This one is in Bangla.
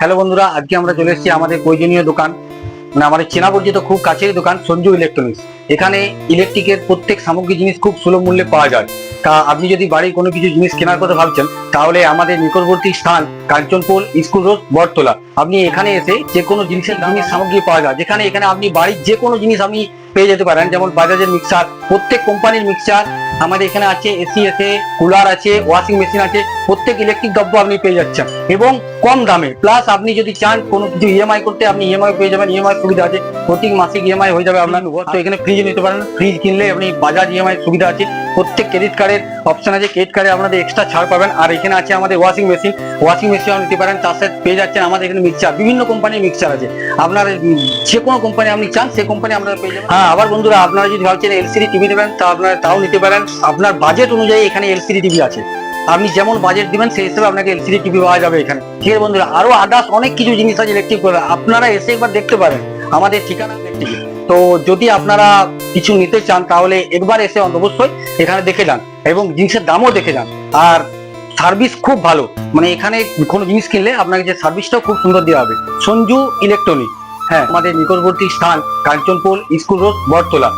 হ্যালো বন্ধুরা, আজকে আমরা চলে এসেছি আমাদের প্রয়োজনীয় দোকান, মানে আমাদের চেনা পরিচিত খুব কাছের দোকান সঞ্জু ইলেকট্রনিক্স। এখানে ইলেকট্রিকের প্রত্যেক সামগ্রী জিনিস খুব সুলভ মূল্যে পাওয়া যায়। তা আপনি যদি বাড়ির কোনো কিছু জিনিস কেনার কথা ভাবছেন, তাহলে আমাদের নিকটবর্তী স্থান কাঞ্চনপুর স্কুল রোড, বটতলা। আপনি এখানে এসে যে কোনো জিনিস সামগ্রী পাওয়া যায়, যেখানে এখানে আপনি বাড়ির যে কোনো জিনিস আপনি পেয়ে যেতে পারেন। যেমন বাজাজের মিক্সার, প্রত্যেক কোম্পানির মিক্সার আমাদের এখানে আছে, এসি আছে, কুলার আছে, ওয়াশিং মেশিন আছে, প্রত্যেক ইলেকট্রিক দ্রব্য আপনি পেয়ে যাচ্ছেন এবং কম দামে। প্লাস আপনি যদি চান কোনো কিছু ইএমআই করতে, আপনি ইএমআই পেয়ে যাবেন, ইএমআই সুবিধা আছে, প্রতি মাসিক ইএমআই হয়ে যাবে আপনার। তো এখানে ফ্রিজ নিতে পারেন, ফ্রিজ কিনলে আপনি বাজাজ ইএমআই সুবিধা আছে, প্রত্যেক ক্রেডিট কার্ডের অপশন আছে, ক্রেডিট কার্ডে আপনাদের এক্সট্রা ছাড় পাবেন। আর এখানে আছে আমাদের ওয়াশিং মেশিন, ওয়াশিং মেশিন নিতে পারেন, তার সাথে পেয়ে যাচ্ছেন আমাদের এখানে মিক্সার, বিভিন্ন কোম্পানির মিক্সার আছে। আপনার যে কোনো কোম্পানি আপনি চান সেই কোম্পানি আপনারা পেয়ে যাবেন। হ্যাঁ, আবার বন্ধুরা, আপনারা যদি ভাবছেন এলসিডি টিভি নেবেন, তা আপনারা তাও নিতে পারেন। আপনার বাজেট অনুযায়ী এখানে এলসিডি টিভি আছে, আপনি যেমন বাজেট দিবেন সেই হিসেবে আপনাকে এলসিডি টিভি পাওয়া যাবে এখানে। ঠিক আছে বন্ধুরা, আরো আদার্স অনেক কিছু জিনিস আছে ইলেকট্রিক, আপনারা এসে একবার দেখতে পারেন। আমাদের ঠিকানা ইলেকট্রিক। তো যদি আপনারা কিছু নিতে চান, তাহলে একবার এসে অবশ্যই এখানে দেখে যান এবং জিনিসের দামও দেখে যান। আর সার্ভিস খুব ভালো, মানে এখানে কোনো জিনিস কিনলে আপনাকে যে সার্ভিসটাও খুব সুন্দর দেওয়া হবে। সঞ্জু ইলেকট্রনিক, হ্যাঁ, আমাদের নিকটবর্তী স্থান কাঞ্চনপুর স্কুল রোড, বটতলা।